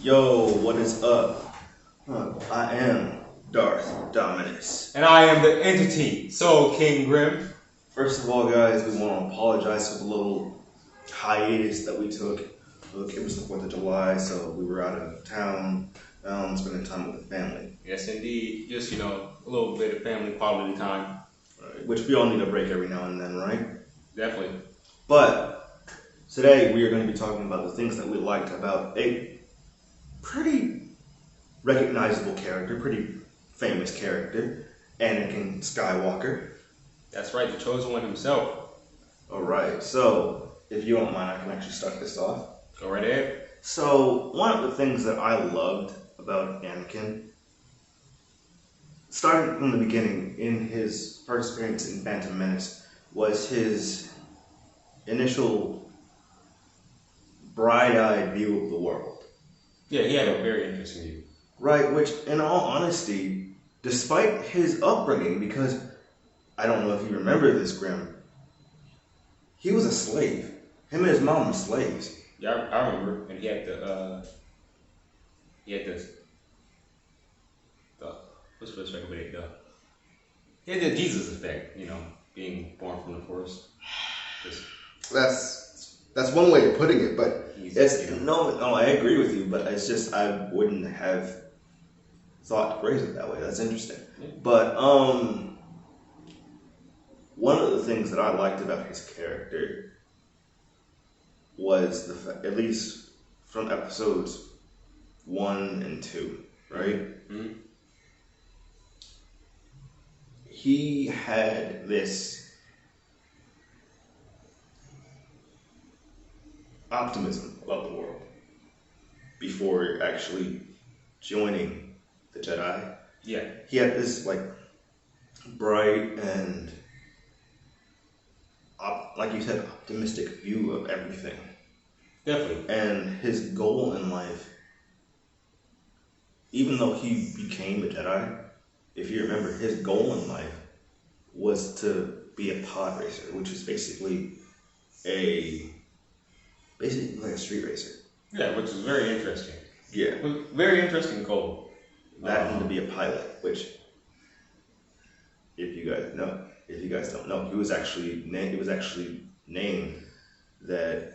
Yo, what is up? I am Darth Dominus. And I am the entity, Soul King Grim. First of all, guys, we want to apologize for the little hiatus that we took. Look, it was the 4th of July, so we were out of town, spending time with the family. Yes, indeed. Just, a little bit of family quality time. Right, which we all need a break every now and then, right? Definitely. But today we are going to be talking about the things that we liked about a pretty recognizable character, pretty famous character, Anakin Skywalker. That's right, the chosen one himself. Alright, so if you don't mind, I can actually start this off. Go right ahead. So, one of the things that I loved about Anakin, starting from the beginning, in his first experience in Phantom Menace, was his initial bright-eyed view of the world. Yeah, he had a very interesting view. Right, which, in all honesty, despite his upbringing, because I don't know if you remember this, Grim, he was a slave. Him and his mom were slaves. Yeah, I remember. And he had what's the second way? He had the Jesus effect, being born from the Force. That's one way of putting it, but He's, no, I agree with you, but it's just I wouldn't have thought to phrase it that way. That's interesting. Yeah. But one of the things that I liked about his character was the fact, at least from episodes 1 and 2, right? Mm-hmm. He had this optimism about the world before actually joining the Jedi. Yeah. He had this bright and like you said, optimistic view of everything. Definitely. And his goal in life, even though he became a Jedi, if you remember, his goal in life was to be a pod racer, which is basically like a street racer. Yeah, which is very interesting. Yeah. Very interesting goal. That and to be a pilot, which, if you guys don't know, he was actually named that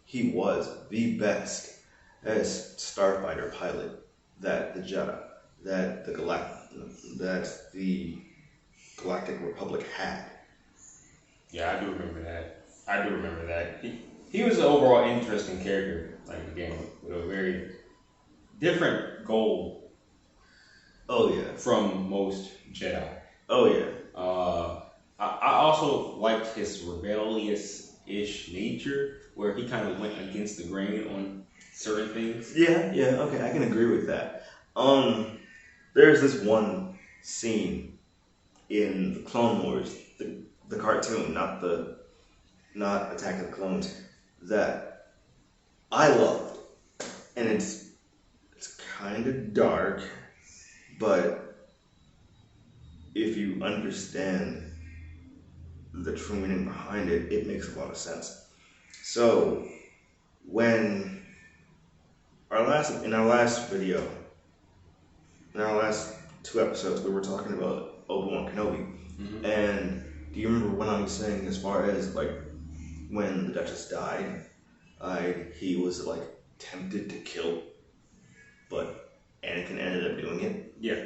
he was the best as starfighter pilot that the Jedi, that the Galactic Republic had. Yeah, I do remember that. He was an overall interesting character, again, with a very different goal. Oh yeah. From most Jedi. Oh yeah. I also liked his rebellious-ish nature, where he kind of went against the grain on certain things. Yeah, okay, I can agree with that. There's this one scene in the Clone Wars, the cartoon, not Attack of the Clones, that I loved, and it's kind of dark, but if you understand the true meaning behind it, it makes a lot of sense. So, when in our last video, in our last 2 episodes, we were talking about Obi-Wan Kenobi, Mm-hmm. and do you remember when I was saying, as far as when the Duchess died, he was tempted to kill, but Anakin ended up doing it? Yeah.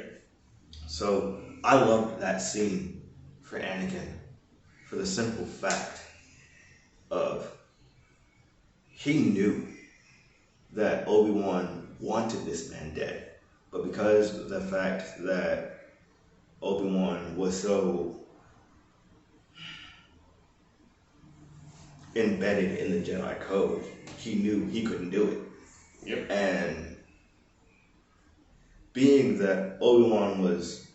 So I loved that scene for Anakin for the simple fact of he knew that Obi-Wan wanted this man dead, but because of the fact that Obi-Wan was so embedded in the Jedi code, he knew he couldn't do it. Yep. And being that Obi-Wan was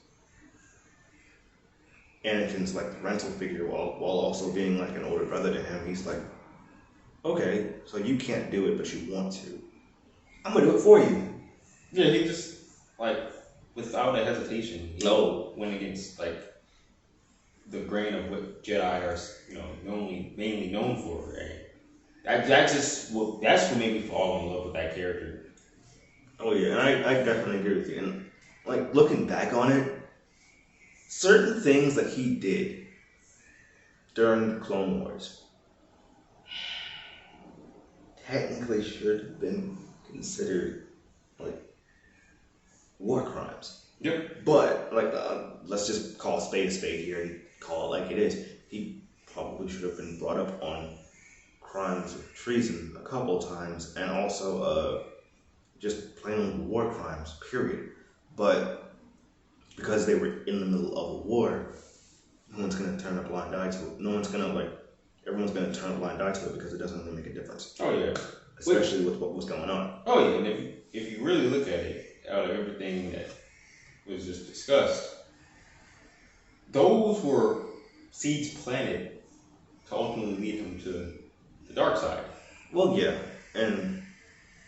Anakin's parental figure while also being an older brother to him, he's like, okay, so you can't do it, but you want to. I'm gonna do it for you. Yeah, he just without a hesitation, he went against the grain of what Jedi are mainly known for. Right? That's what made me fall in love with that character. Oh yeah, and I definitely agree with you. And like looking back on it, certain things that he did during the Clone Wars technically should have been considered like war crimes. Yep. But like, let's just call a spade here and call it like it is. He probably should have been brought up on crimes of treason a couple times, and also just plain old war crimes. Period. But because they were in the middle of a war, no one's gonna turn a blind eye to it. No one's gonna like. Everyone's gonna turn a blind eye to it because it doesn't really make a difference. Oh yeah. Especially with what was going on. Oh yeah, and if you really look at it, out of everything that was just discussed, those were seeds planted to ultimately lead him to the dark side. Well, yeah, and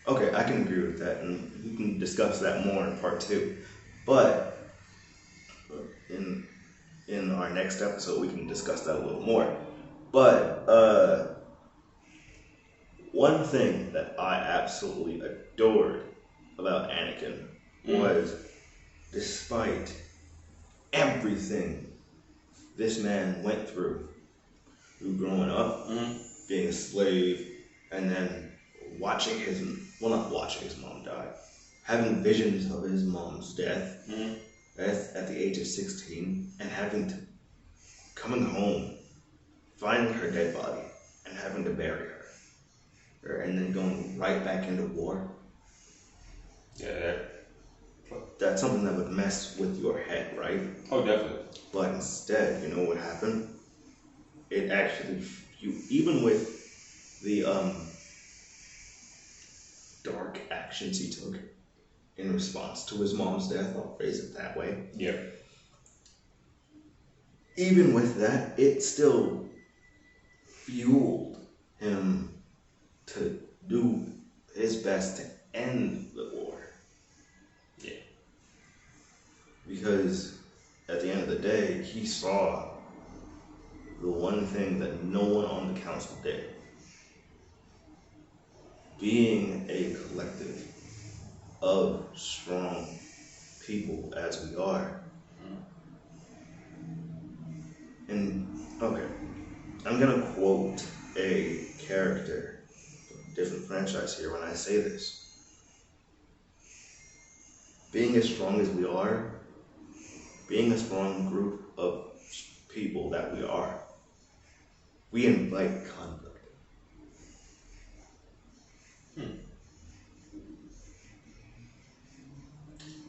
okay, I can agree with that, and we can discuss that more in part 2. But in our next episode, we can discuss that a little more. But one thing that I absolutely adored about Anakin was, despite everything this man went through growing up, being a slave, and then not watching his mom die, having visions of his mom's death at the age of 16, and coming home, finding her dead body, and having to bury her, and then going right back into war. Yeah. That's something that would mess with your head, right? Oh, definitely. But instead, you know what happened? It actually, even with the dark actions he took in response to his mom's death, I'll phrase it that way. Yeah. Even with that, it still fueled him to do his best to end the war. Yeah. Because at the end of the day, he saw the one thing that no one on the council did. Being a collective of strong people as we are. And, okay, I'm gonna quote a character from a different franchise here when I say this. Being as strong as we are, being a strong group of people that we are, we invite conflict.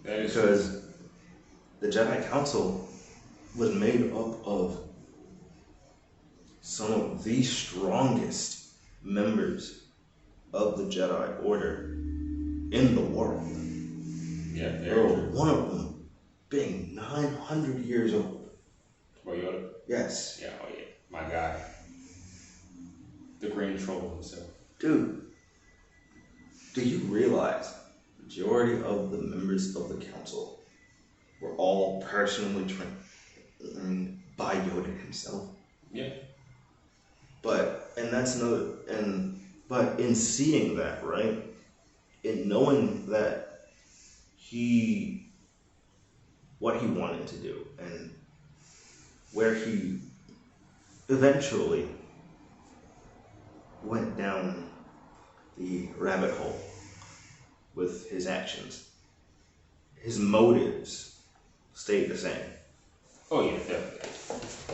Because the Jedi Council was made up of some of the strongest members of the Jedi Order in the world. Yeah, One of them being 900 years old. What, Yoda? Yes. Yeah, oh yeah. My guy. The Green Troll himself. Dude, do you realize the majority of the members of the council were all personally trained by Yoda himself? Yeah. But in seeing that, right, in knowing that what he wanted to do, and where he eventually went down the rabbit hole with his actions, his motives stayed the same. Oh yeah, definitely.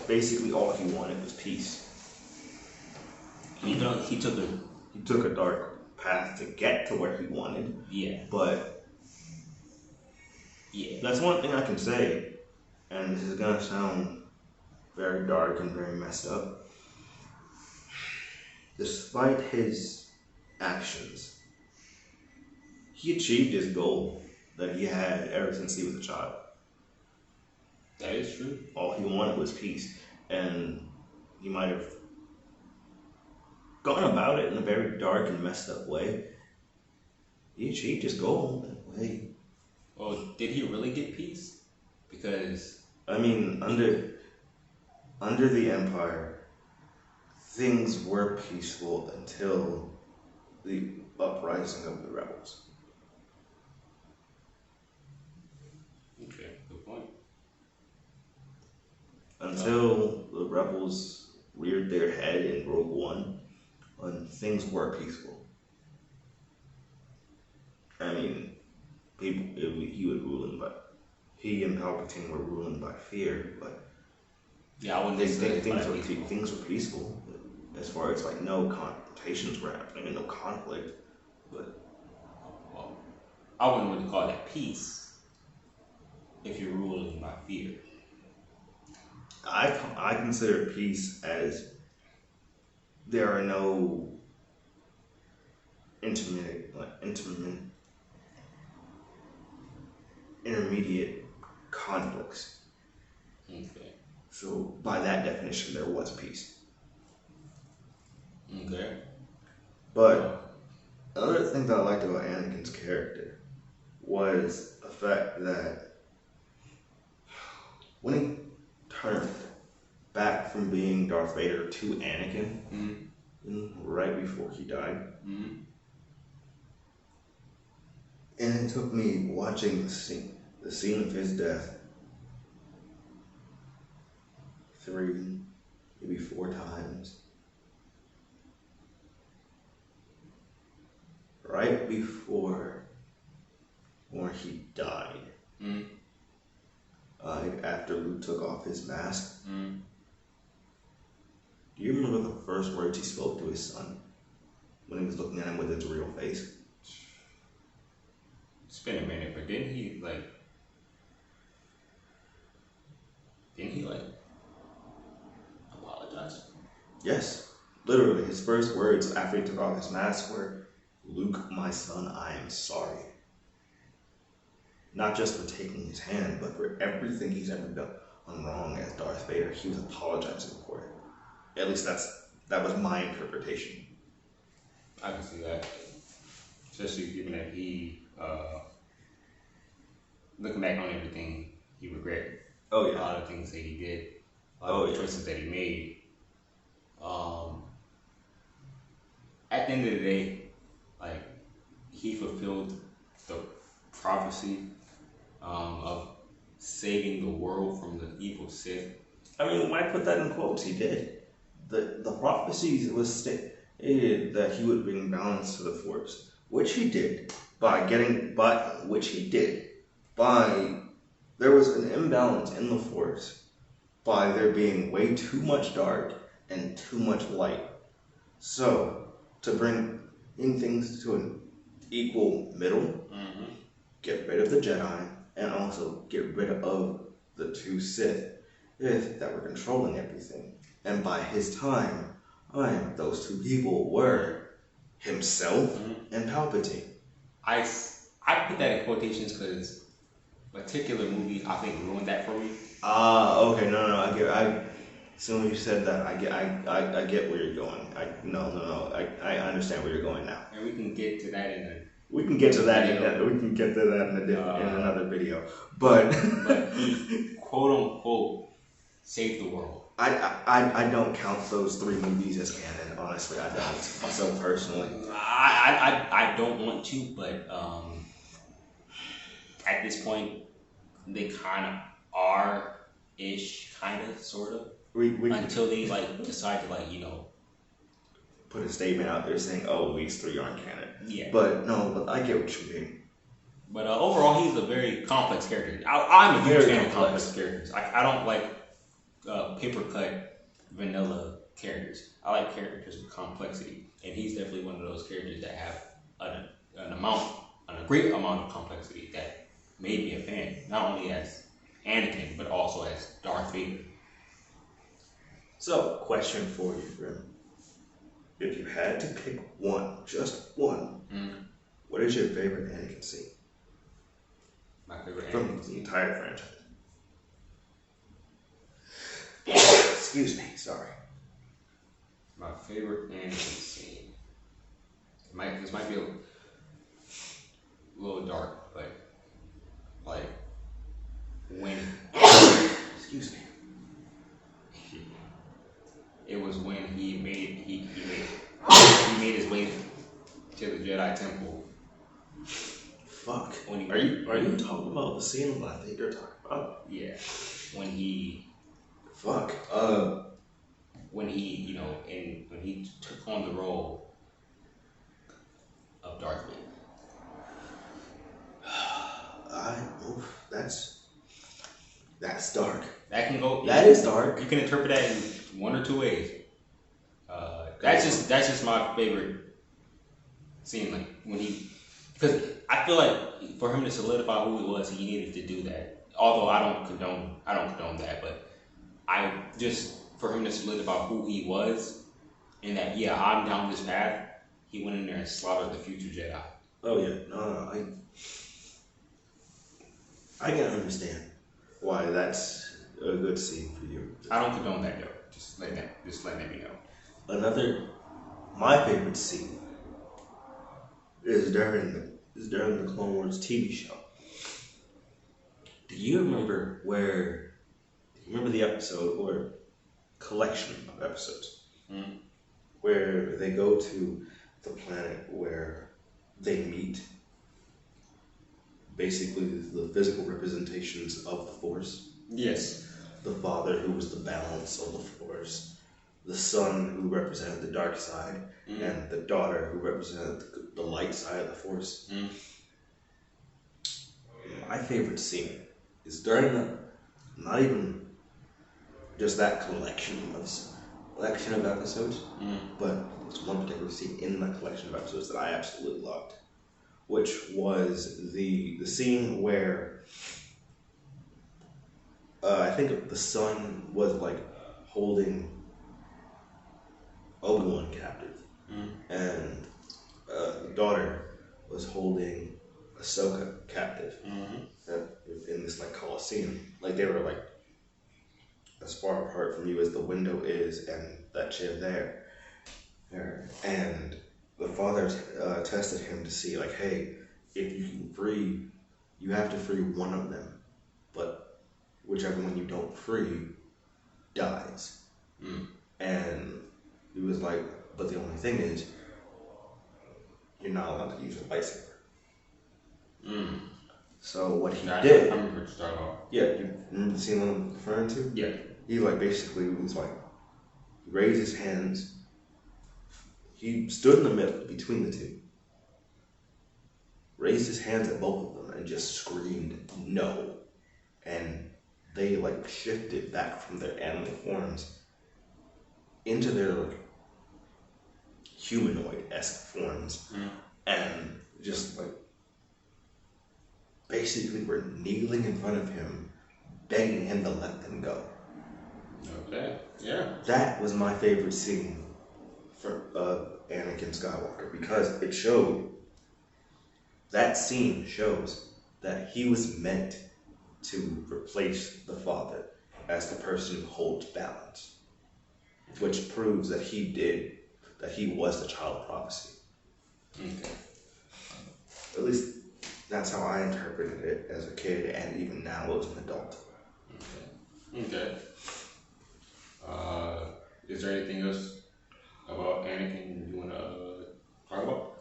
Basically, all he wanted was peace. He took a dark path to get to where he wanted. Yeah. But yeah, that's one thing I can say, and this is gonna sound very dark and very messed up. Despite his actions, he achieved his goal that he had ever since he was a child. That is true. All he wanted was peace, and he might have gone about it in a very dark and messed up way. He achieved his goal in a way. Well, did he really get peace? Because I mean, under the Empire, things were peaceful until the uprising of the rebels. until the rebels reared their head in Rogue One, when things were peaceful. I mean, he and Palpatine were ruling by fear, but yeah, I wouldn't things were peaceful as far as like no confrontations were happening and no conflict. But well, I wouldn't really call that peace if you're ruling by fear. I consider peace as there are no intermediate conflicts. Okay. So by that definition, there was peace. Okay. But another thing that I liked about Anakin's character was the fact that when he turned back from being Darth Vader to Anakin, right before he died, and it took me watching the scene of his death 3, maybe 4 times. Right before when he died, after Luke took off his mask, do you remember the first words he spoke to his son when he was looking at him with his real face? It's been a minute, but didn't he apologize? Yes, literally, his first words after he took off his mask were, "Luke, my son, I am sorry." Not just for taking his hand, but for everything he's ever done wrong as Darth Vader. He was apologizing for it. At least that was my interpretation. I can see that, especially given that he, looking back on everything, he regretted. Oh yeah. A lot of things that he did, a lot of choices that he made. At the end of the day, like, he fulfilled the prophecy of saving the world from the evil Sith. I mean, when I put that in quotes, he did. The prophecies was stated that he would bring balance to the Force, which he did by there was an imbalance in the Force by there being way too much dark and too much light. So to bring in things to an equal middle, get rid of the Jedi, and also get rid of the 2 Sith that were controlling everything. And by his time, those 2 people were himself and Palpatine. I put that in quotations because a particular movie I think ruined that for me. Okay, no, as soon as you said that, I get where you're going. I understand where you're going now. And we can get to that We can get to that in another video. But he quote unquote saved the world. I don't count those 3 movies as canon. Honestly, I don't. Myself personally, I don't want to, but at this point, they kind of are ish, kind of, sort of. Until they decide to put a statement out there saying, "Oh, these 3 aren't canon." Yeah. But I get what you mean. But overall, he's a very complex character. I'm a huge fan of complex characters. I don't like paper cut vanilla characters. I like characters with complexity, and he's definitely one of those characters that have a great amount of complexity that made me a fan, not only as Anakin but also as Darth Vader. So, question for you, Grim. If you had to pick one, just one, what is your favorite Anakin scene? My favorite from Anakin the entire franchise. Excuse me, sorry. My favorite Anakin scene. This might be a little dark, but like when excuse me. It was when he made his way to the Jedi Temple. Fuck. Are you talking about the scene that I think you're talking about? Yeah. When he Fuck. When he, when he took on the role of Darth Vader. That's dark. That can go. That is dark. You can interpret that in one or two ways. That's just my favorite scene. Like when because I feel like for him to solidify who he was, he needed to do that. Although I don't condone that, but for him to solidify who he was, and that I'm down this path. He went in there and slaughtered the future Jedi. Oh yeah, no, I can understand why that's a good scene for you. I don't condone that though. Just letting that be known. My favorite scene is during the Clone Wars TV show. Do you remember the episode or collection of episodes where they go to the planet where they meet basically the physical representations of the Force? Yes. The father who was the balance of the Force, the son who represented the dark side, and the daughter who represented the light side of the Force. My favorite scene is during not even just that collection of episodes, but there's one particular scene in that collection of episodes that I absolutely loved, which was the scene where I think the son was like holding Obi-Wan captive, and the daughter was holding Ahsoka captive in this like Coliseum. Like they were like as far apart from you as the window is, and that chair there. And the father tested him to see like, hey, if you have to free one of them, but whichever one you don't free dies. And he was like, but the only thing is, you're not allowed to use a lightsaber. So what he did... I remember what you're talking about. Yeah, you remember the scene I'm referring to? Yeah. He like basically was like, he raised his hands, he stood in the middle between the two, raised his hands at both of them and just screamed, no. And they like shifted back from their animal forms into their like humanoid-esque forms, and just like basically were kneeling in front of him, begging him to let them go. Okay, yeah. That was my favorite scene for Anakin Skywalker, because that scene shows that he was meant to replace the father as the person who holds balance, which proves that he was the child of prophecy. Okay. At least that's how I interpreted it as a kid, and even now as an adult. Okay. Is there anything else about Anakin you want to talk about?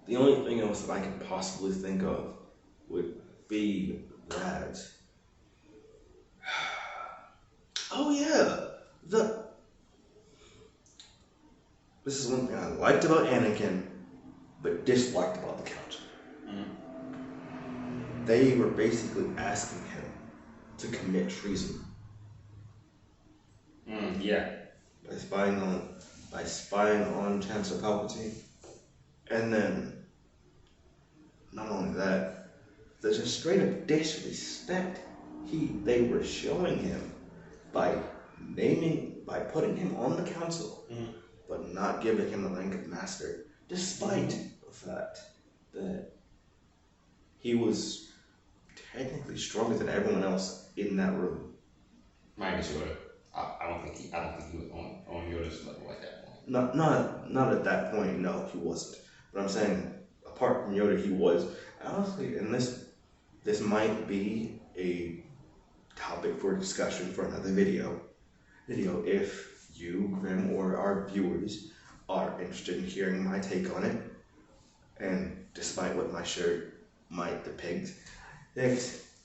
The only thing else that I can possibly think of would be that. Oh yeah, this is one thing I liked about Anakin, but disliked about the council. They were basically asking him to commit treason. Yeah. By spying on Chancellor Palpatine. And then, not only that, there's a straight up disrespect they were showing him by putting him on the council, but not giving him the rank of master, despite the fact that he was technically stronger than everyone else in that room. Minus Yoda. I don't think he was on Yoda's level at that point. Not at that point. No, he wasn't. But I'm saying, apart from Yoda, he was. Honestly, and this might be a topic for discussion for another video. If you, Grim, or our viewers are interested in hearing my take on it, and despite what my shirt might depict, that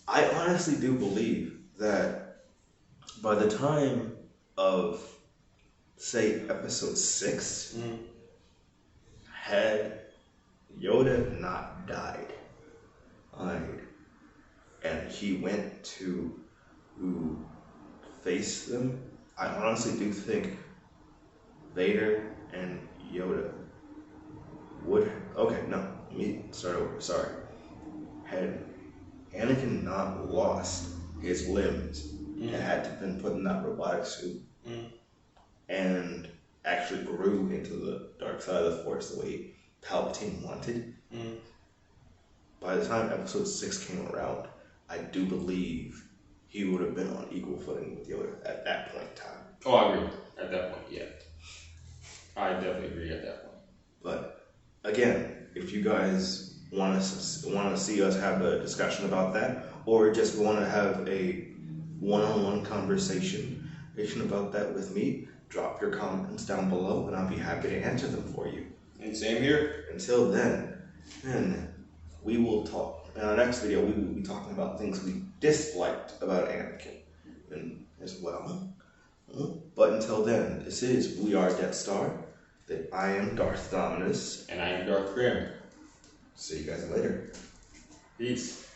I honestly do believe that by the time of, say, episode 6, had Yoda not died, and he went to face them, I honestly do think Vader and Yoda would. Okay, no, let me start over. Sorry. Had Anakin not lost his limbs and had to been put in that robotic suit and actually grew into the dark side of the Force the way Palpatine wanted, by the time episode 6 came around, I do believe he would have been on equal footing with Yoda at that point in time. Oh, I agree. At that point, yeah. I definitely agree at that point. But again, if you guys want to see us have a discussion about that, or just want to have a one-on-one conversation about that with me, drop your comments down below, and I'll be happy to answer them for you. And same here. Until then, we will talk. In our next video, we will be talking about things we disliked about Anakin as well. But until then, this is WeAreDeathStar. I am Darth Dominus. And I am Darth Grim. See you guys later. Peace.